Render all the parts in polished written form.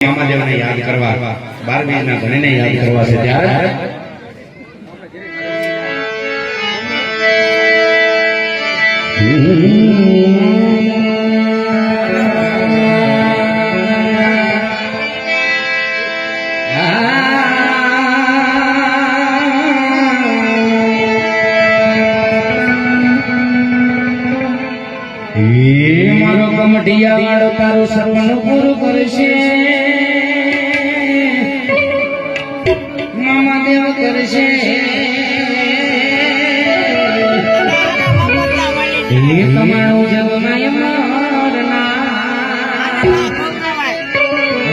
મામાદેવને યાદ કરવા, 12 ધણીને યાદ કરવા છે ત્યારે મારો કમટિયા વાળો તારું સપનું પૂરું કરશે, મામાદેવ કરશે તમારું જગમાય મારના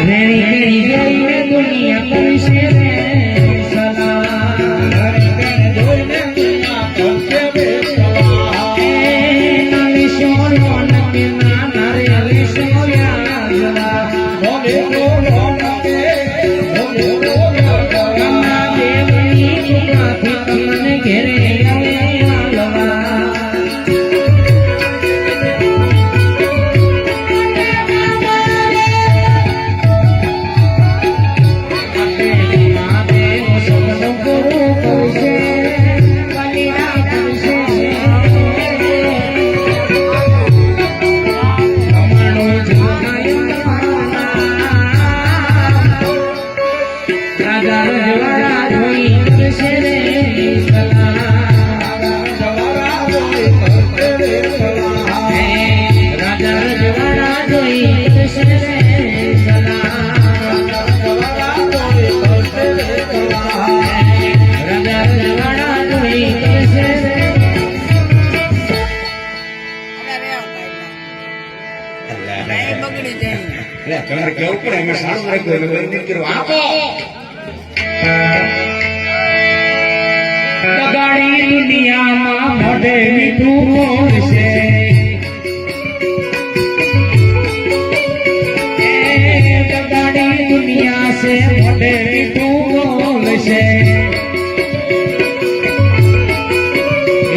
રેણી કેણી જોઈને દુનિયા કરશે દુનિયામાં મોઢે મીઠું બોલશે, દુનિયા છે મોઢે મીઠું બોલશે,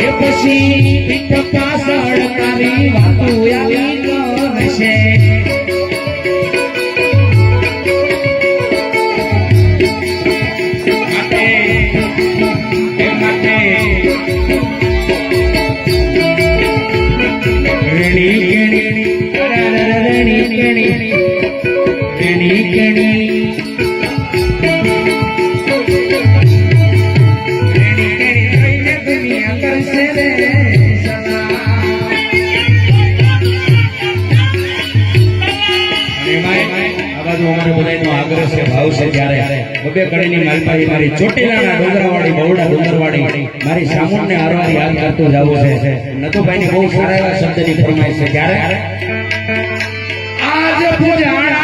એ પછી પીઠ પાછળ તારી વાતો આવી કરશે. બબે કડીની માલપાઈ મારી ચોટીલાના ડુંગરવાડી બહુડા ડુંગરવાડી મારી સામુને હારવાર યાદ કરતું જવું છે. નતુભાઈ બહુ સારા એવા શબ્દની ફરમાઈશ છે. ક્યારે આજ પૂજાણા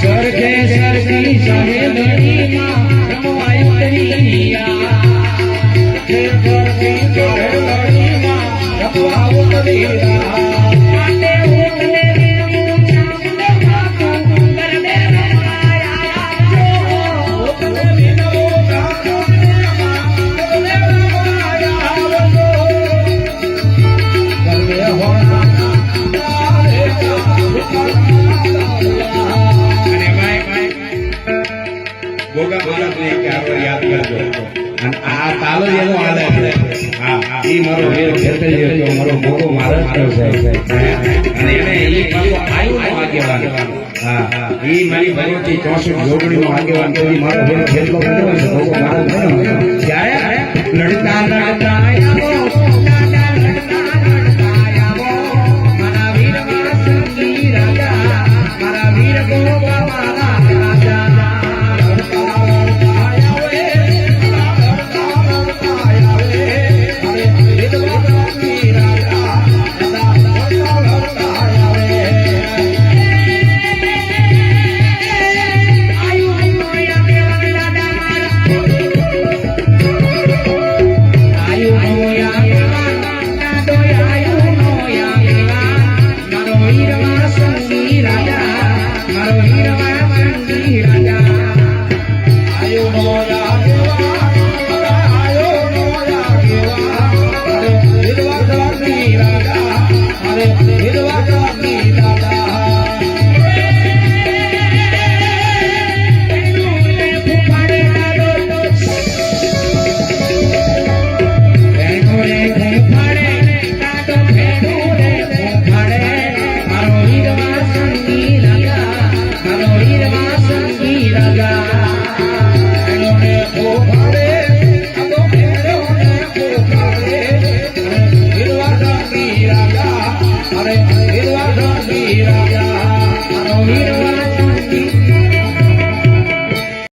સરખે સરખી સામે ધણીમાં રમવાય એનો હાલે હા ઈ મારો વીર ખેતરી હતો મારો મોટો મહારાષ્ટ્ર છે અને એને ઈ પાછો આયુનો આગેવાન હા ઈ મારી ભગવતી 64 જોગણીનો આગેવાન તો ઈ મારો વીર ખેતલો બન્યો છે મોટો મહારાજ બન્યો ત્યારે લડતા લડતા આવો Hero